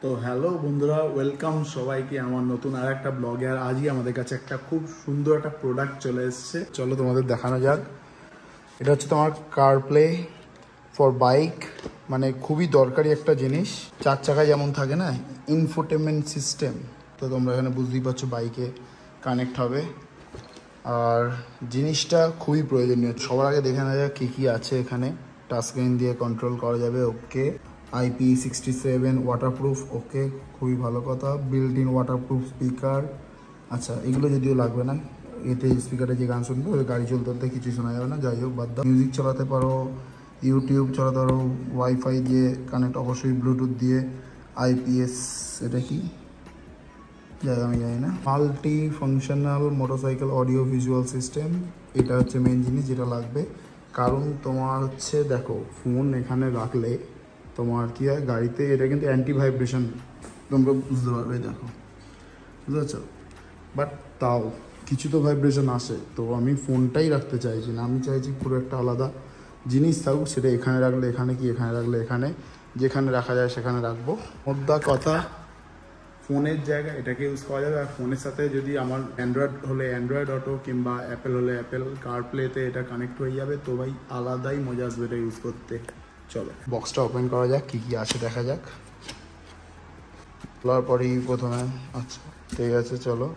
তো হ্যালো বন্ধুরা, ওয়েলকাম সবাইকে আমার নতুন আর একটা ব্লগে। আর আজই আমাদের কাছে একটা খুব সুন্দর একটা প্রোডাক্ট চলে এসেছে, চলো তোমাদের দেখানো যাক। এটা হচ্ছে তোমার কারপ্লে ফর বাইক, মানে খুবই দরকারি একটা জিনিস। চার চাকায় যেমন থাকে না ইনফোটেনমেন্ট সিস্টেম, তো তোমরা এখানে বুঝতেই পারছো বাইকে কানেক্ট হবে। আর জিনিসটা খুবই প্রয়োজনীয়। সবার আগে দেখে নেওয়া যাক কী কী আছে এখানে। টাচ স্ক্রিন দিয়ে কন্ট্রোল করা যাবে, ওকে। IP67 ওয়াটারপ্রুফ, ওকে, খুবই ভালো কথা। বিল্ট ইন ওয়াটারপ্রুফ স্পিকার, আচ্ছা এগুলো যদিও লাগবে না, এতে স্পিকারে যে গান শুনবে ওই গাড়ি চলতে চলতে কিছু শোনা যাবে না, যাই হোক বাদ দাও। মিউজিক চালাতে পারো, ইউটিউব চালাতে পারো, ওয়াইফাই দিয়ে কানেক্ট, অবশ্যই ব্লুটুথ দিয়ে। IPS, এটা কি যাই আমি জানি না। Multi functional motorcycle audio visual system, এটা হচ্ছে মেন জিনিস যেটা লাগবে। কারণ তোমার হচ্ছে দেখো, ফোন এখানে রাখলে তোমার কী হয় গাড়িতে, এটা কিন্তু অ্যান্টি ভাইব্রেশন, তোমরা বুঝতে পারবে, দেখো বুঝতে পারছো। বাট তাও কিছু তো ভাইব্রেশন আসে, তো আমি ফোনটাই রাখতে চাইছি না, আমি চাইছি পুরো একটা আলাদা জিনিস থাকুক। সেটা এখানে রাখলে এখানে, কি এখানে রাখলে এখানে, যেখানে রাখা যায় সেখানে রাখবো। মোদ্দা কথা, ফোনের জায়গায় এটাকে ইউজ করা যাবে। আর ফোনের সাথে যদি আমার অ্যান্ড্রয়েড হলে অ্যান্ড্রয়েড অটো, কিংবা অ্যাপেল হলে অ্যাপেল কারপ্লেতে এটা কানেক্ট হয়ে যাবে, তো ভাই আলাদাই মজা আসবে এটা ইউজ করতে। চলো বক্সটা ওপেন করা যাক, কী কী আছে দেখা যাক। খোলার পরেই প্রথমে, আচ্ছা ঠিক আছে চলো,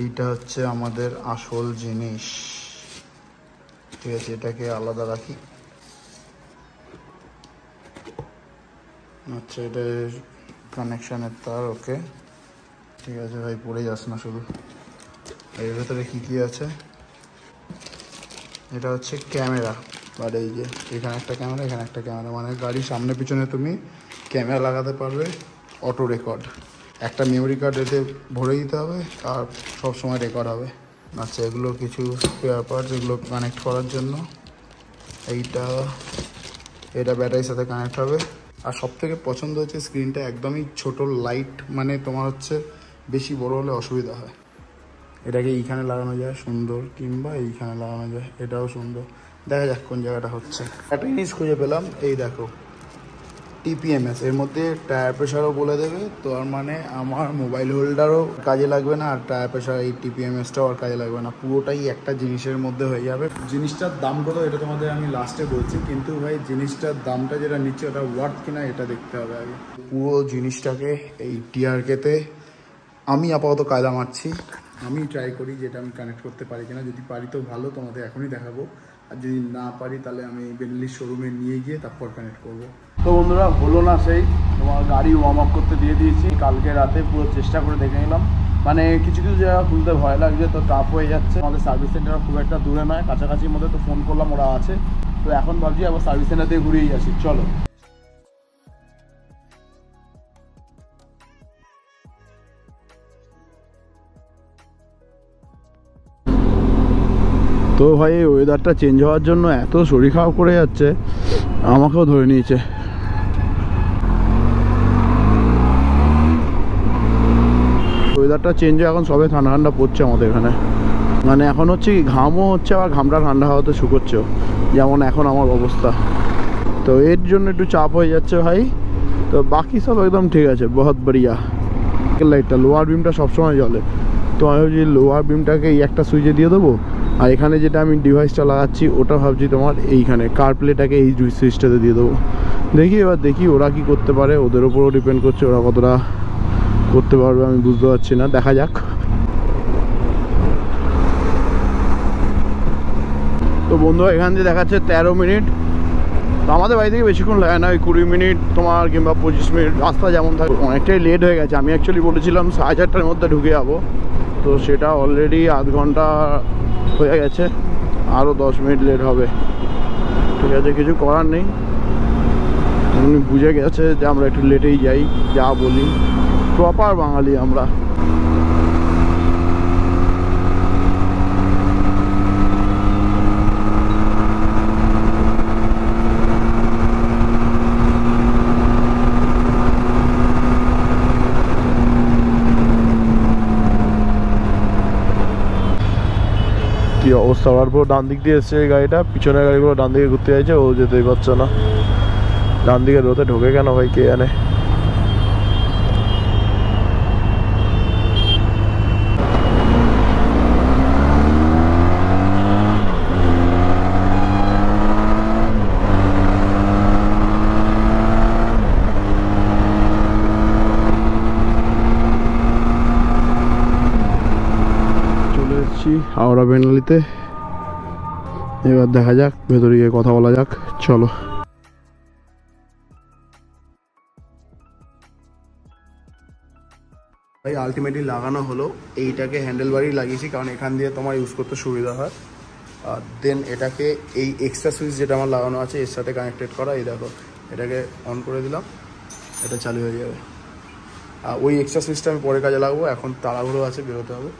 এইটা হচ্ছে আমাদের আসল জিনিস, ঠিক আছে। এটাকে আলাদা রাখি, আচ্ছা এটা কানেকশানের তার, ওকে ঠিক আছে ভাই, পড়ে যাস না শুধু। এর ভেতরে কী কী আছে, এটা হচ্ছে ক্যামেরা। আর এই যে এখানে একটা ক্যামেরা, এখানে একটা ক্যামেরা, মানে গাড়ির সামনে পিছনে তুমি ক্যামেরা লাগাতে পারবে। অটো রেকর্ড, একটা মেমোরি কার্ড এতে ভরে দিতে হবে আর সব সময় রেকর্ড হবে। আচ্ছা এগুলো কিছু স্পেয়ার পার্টস, এগুলো কানেক্ট করার জন্য। এটা ব্যাটারির সাথে কানেক্ট হবে। আর সব থেকে পছন্দ হচ্ছে স্ক্রিনটা একদমই ছোট, লাইট, মানে তোমার হচ্ছে বেশি বড় হলে অসুবিধা হয়। এটাকে এইখানে লাগানো যায় সুন্দর, কিংবা এইখানে লাগানো যায়, এটাও সুন্দর। দেখা যাক কোন জায়গাটা হচ্ছে। একটা জিনিস খুঁজে পেলাম, এই দেখো TPMS, এর মধ্যে টায়ার প্রেশারও বলে দেবে। তো আর মানে আমার মোবাইল হোল্ডারও কাজে লাগবে না, আর টায়ার প্রেশার এই TPMSটাও আর কাজে লাগবে না, পুরোটাই একটা জিনিসের মধ্যে হয়ে যাবে। জিনিসটার দাম কত এটা তোমাদের আমি লাস্টে বলছি, কিন্তু ভাই জিনিসটার দামটা যেটা নিচ্ছে ওটা ওয়ার্থ কিনা এটা দেখতে হবে আগে। পুরো জিনিসটাকে এই TRK-তে আমি আপাতত কায়দা মারছি, আমি ট্রাই করি যেটা আমি কানেক্ট করতে পারি কিনা। যদি পারি তো ভালো, তোমাদের এখনই দেখাবো। আর যদি না পারি তাহলে আমি বেনলির শোরুমে নিয়ে গিয়ে তারপর কানেক্ট করবো। তো বন্ধুরা, হলো না, সেই তোমার গাড়ি ওয়ার্ম আপ করতে দিয়ে দিয়েছি। কালকে রাতে পুরো চেষ্টা করে দেখে নিলাম, মানে কিছু কিছু জায়গা খুলতে ভয় লাগছে, তো টাফ হয়ে যাচ্ছে। আমাদের সার্ভিস সেন্টার খুব একটা দূরে নয়, কাছাকাছির মধ্যে, তো ফোন করলাম, ওরা আছে। তো এখন ভাবছি আবার সার্ভিস সেন্টার দিয়ে ঘুরেই আসি, চলো। তো ভাই এই ওয়েদারটা চেঞ্জ হওয়ার জন্য এত শরীর খারাপ করে যাচ্ছে, আমাকেও ধরে নিয়েছে। ওয়েদারটা চেঞ্জ হয়ে এখন সবে ঠান্ডা ঠান্ডা পড়ছে আমাদের এখানে, মানে এখন হচ্ছে কি ঘামও হচ্ছে, আবার ঘামটা ঠান্ডা হওয়াতে শুকোচ্ছেও, যেমন এখন আমার অবস্থা। তো এর জন্য একটু চাপ হয়ে যাচ্ছে ভাই। তো বাকি সব একদম ঠিক আছে, বহুত বড়িয়া। লাইটটা লোয়ার বিমটা সবসময় জ্বলে, তো আমি ভাবছি লোয়ার বিমটাকে এই একটা সুইচে দিয়ে দেবো। আর এখানে যেটা আমি ডিভাইসটা লাগাচ্ছি ওটা ভাবছি তোমার এইখানে কারপ্লেটাকে এই সুইচটাতে দিয়ে দেবো। দেখি ওরা কি করতে পারে, ওদের ওপরও ডিপেন্ড করছে ওরা কতটা করতে পারবে, আমি বুঝতে পারছি না, দেখা যাক। তো বন্ধুরা এখান দিয়ে দেখাচ্ছে 13 মিনিট। তো আমাদের বাড়ি থেকে বেশিক্ষণ লাগে না, ওই 20 মিনিট তোমার, কিংবা 25 মিনিট। রাস্তা যেমন থাকে অনেকটাই লেট হয়ে গেছে। আমি অ্যাকচুয়ালি বলেছিলাম 4:30টার মধ্যে ঢুকে যাবো, তো সেটা অলরেডি আধ ঘন্টা হয়ে গেছে, আরও 10 মিনিট লেট হবে। ঠিক আছে, কিছু করার নেই, উনি বুঝে গেছে যে আমরা একটু লেটেই যাই, যা বলি, প্রপার বাঙালি আমরা। কি অবস্থা, ওর পর ডান দিক দিয়ে এসছে এই গাড়িটা, পিছনের গাড়িগুলো ডান দিকে ঘুরতে যাচ্ছে, ও যেতেই পারছে না। ডান দিকে রোদে ঢোকে কেন ভাই কে জানে। হাওড়া বেনালিতে। এবার দেখা যাক, ভেতরে গিয়ে কথা বলা যাক, চলো। ভাই আলটিমেটলি লাগানো হলো, এইটাকে হ্যান্ডেল বারই লাগিয়েছি কারণ এখান দিয়ে তোমার ইউজ করতে সুবিধা হয়। আর দেন এটাকে এই এক্সট্রা সুইচ যেটা আমার লাগানো আছে এর সাথে কানেক্টেড করা, এই দেখো এটাকে অন করে দিলাম, এটা চালু হয়ে যাবে। আর ওই এক্সট্রা সুইচটা আমি পরে কাজে লাগবো, এখন তাড়াহুড়ো আছে, বেরোতে হবে।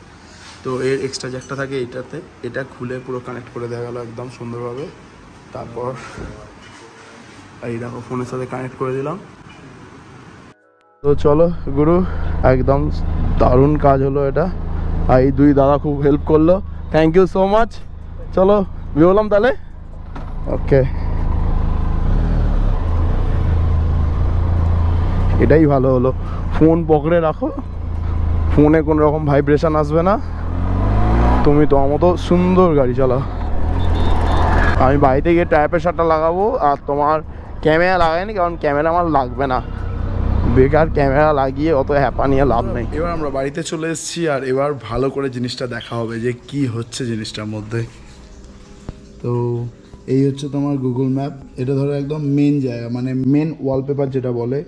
তো এর এক্সট্রা জ্যাকটা থাকে এইটাতে, এটা খুলে পুরো কানেক্ট করে দেওয়া গেলো একদম সুন্দরভাবে। তারপর এই দেখো ফোনের সাথে কানেক্ট করে দিলাম। তো চলো গুরু, একদম দারুণ কাজ হলো এটা। আর এই দুই দাদা খুব হেল্প করলো, থ্যাংক ইউ সো মাচ। চলো বেরোলাম তাহলে, ওকে। এটাই ভালো হলো, ফোন পকেটে রাখো, ফোনে কোনো রকম ভাইব্রেশন আসবে না, তুমি তোমার মতো সুন্দর গাড়ি চালাও। আমি বাড়িতে গিয়ে টায়ার প্রেশারটা লাগাবো, আর তোমার ক্যামেরা লাগাইনি কারণ ক্যামেরা আমার লাগবে না, বেকার ক্যামেরা লাগিয়ে অত হ্যাপা নিয়ে লাভ নেই। এবার আমরা বাড়িতে চলে এসেছি, আর এবার ভালো করে জিনিসটা দেখা হবে যে কি হচ্ছে জিনিসটার মধ্যে। তো এই হচ্ছে তোমার গুগল ম্যাপ, এটা ধরো একদম মেন জায়গা, মানে মেন ওয়ালপেপার যেটা বলে।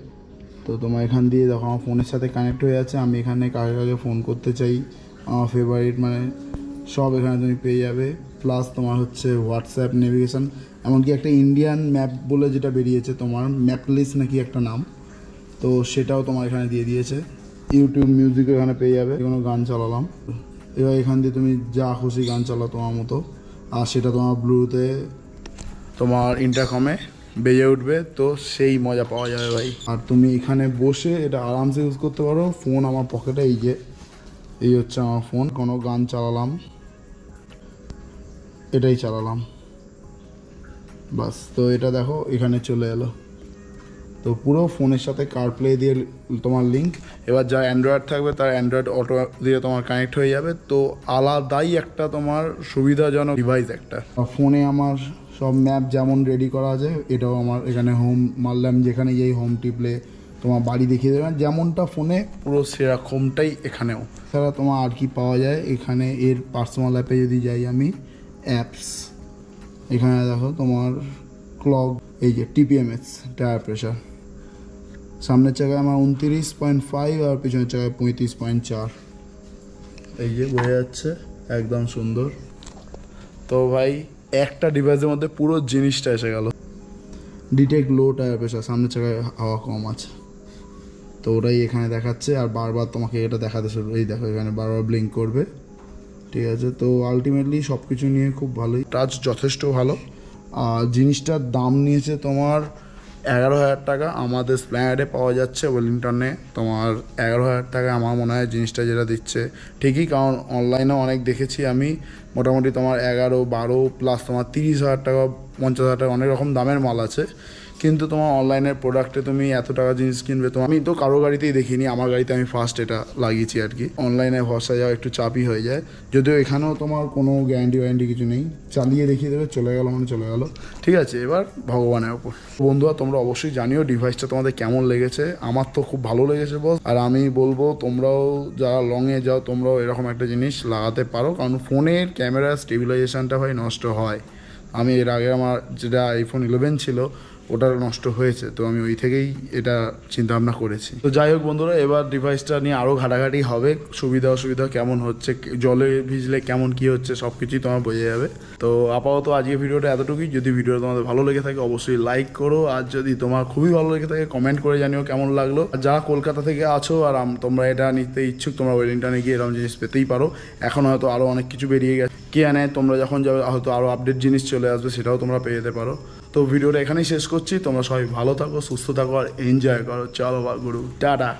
তো তোমার এখান দিয়ে দেখো আমার ফোনের সাথে কানেক্ট হয়ে আছে, আমি এখানে কাকে কাকে ফোন করতে চাই, আমার ফেভারিট মানে সব এখানে তুমি পেয়ে যাবে। প্লাস তোমার হচ্ছে হোয়াটসঅ্যাপ, নেভিগেশন, এমনকি একটা ইন্ডিয়ান ম্যাপ বলে যেটা বেরিয়েছে তোমার, ম্যাপ লিস্ট নাকি একটা নাম, তো সেটাও তোমার এখানে দিয়ে দিয়েছে। ইউটিউব মিউজিকও এখানে পেয়ে যাবে, কোনো গান চালালাম, এবার এখান দিয়ে তুমি যা খুশি গান চালাও তোমার মতো, আর সেটা তোমার ব্লুটুথে তোমার ইন্টারকমে বেজে উঠবে, তো সেই মজা পাওয়া যাবে ভাই। আর তুমি এখানে বসে এটা আরামসে ইউজ করতে পারো। ফোন আমার পকেটে, এই হচ্ছে আমার ফোন, কোনো গান চালালাম, এটাই চালালাম বাস। তো এটা দেখো এখানে চলে এলো, তো পুরো ফোনের সাথে কারপ্লে দিয়ে তোমার লিঙ্ক। এবার যা অ্যান্ড্রয়েড থাকবে তার অ্যান্ড্রয়েড অটো দিয়ে তোমার কানেক্ট হয়ে যাবে, তো আলাদাই একটা তোমার সুবিধাজনক ডিভাইস একটা। ফোনে আমার সব ম্যাপ যেমন রেডি করা আছে, এটাও আমার এখানে হোম মারলাম, যেখানে যেই হোম টিপলে তোমার বাড়ি দেখিয়ে দেবে, যেমনটা ফোনে পুরো সেরকমটাই এখানেও। এছাড়া তোমার আর কি পাওয়া যায় এখানে, এর পার্সোনাল অ্যাপে যদি যাই আমি, অ্যাপস, এখানে দেখো তোমার ক্লক, এই যে টিপিএমএস টায়ার প্রেশার, সামনের জায়গায় আমার 29.5 আর পিছনের জায়গায় 35.4, এই যে বোঝা যাচ্ছে একদম সুন্দর। তো ভাই একটা ডিভাইসের মধ্যে পুরো জিনিসটা এসে গেল। ডিটেক্ট লো টায়ার প্রেশার, সামনের জায়গায় হাওয়া কম আছে, তো ওটাই এখানে দেখাচ্ছে। আর বারবার তোমাকে এটা দেখাতে শুরু, এই দেখো এখানে বারবার ব্লিঙ্ক করবে, ঠিক আছে। তো আলটিমেটলি সব কিছু নিয়ে খুব ভালোই, টাচ যথেষ্ট ভালো। আর জিনিসটার দাম নিয়েছে তোমার 11,000 টাকা, আমাদের স্প্ল্যানেডে পাওয়া যাচ্ছে ওয়েলিংটনে তোমার 11,000 টাকা। আমার মনে হয় জিনিসটা যেটা দিচ্ছে ঠিকই, কারণ অনলাইনেও অনেক দেখেছি আমি, মোটামুটি তোমার 11, 12 প্লাস তোমার 30,000 টাকা, 50,000 টাকা, অনেক রকম দামের মাল আছে। কিন্তু তোমার অনলাইনের প্রোডাক্টে তুমি এত টাকা জিনিস কিনবে, তো আমি তো কারো গাড়িতেই দেখিনি, আমার গাড়িতে আমি ফার্স্ট এটা লাগিয়েছি আর কি। অনলাইনে ভরসা যাওয়া একটু চাপই হয়ে যায়, যদিও এখানেও তোমার কোনো গ্যারান্টি কিছু নেই, চালিয়ে দেখিয়ে দেবে, চলে গেল মানে চলে গেল, ঠিক আছে। এবার ভগবানের ওপর। বন্ধুরা তোমরা অবশ্যই জানিও ডিভাইসটা তোমাদের কেমন লেগেছে, আমার তো খুব ভালো লেগেছে বস। আর আমি বলবো তোমরাও যারা লংয়ে যাও তোমরাও এরকম একটা জিনিস লাগাতে পারো, কারণ ফোনের ক্যামেরা স্টেবিলাইজেশনটা ভাই নষ্ট হয়। আমি এর আগে আমার যেটা আইফোন 11 ছিল ওটা নষ্ট হয়েছে, তো আমি ওই থেকেই এটা চিন্তা ভাবনা করেছি। তো যাই হোক বন্ধুরা, এবার ডিভাইসটা নিয়ে আরও ঘাটাঘাটি হবে, সুবিধা অসুবিধা কেমন হচ্ছে, জলে ভিজলে কেমন কি হচ্ছে, সব কিছুই তোমার বোঝা যাবে। তো আপাতত আজকে ভিডিওটা এতটুকুই। যদি ভিডিওটা তোমাদের ভালো লেগে থাকে অবশ্যই লাইক করো, আর যদি তোমার খুবই ভালো লেগে থাকে কমেন্ট করে জানিও কেমন লাগলো। আর যারা কলকাতা থেকে আছো আর তোমরা এটা নিতে ইচ্ছুক, তোমরা ওয়েলিংটনে গিয়ে এরকম জিনিস পেতেই পারো। এখন হয়তো আরও অনেক কিছু বেরিয়ে গেছে, কে জানে তোমরা যখন যাবে হয়তো আরও আপডেট জিনিস চলে আসবে, সেটাও তোমরা পেয়ে যেতে পারো। তো ভিডিওটা এখানেই শেষ করছি, তোমরা সবাই ভালো থাকো, সুস্থ থাকো, আর এনজয় করো। চলো গুরু, টাটা।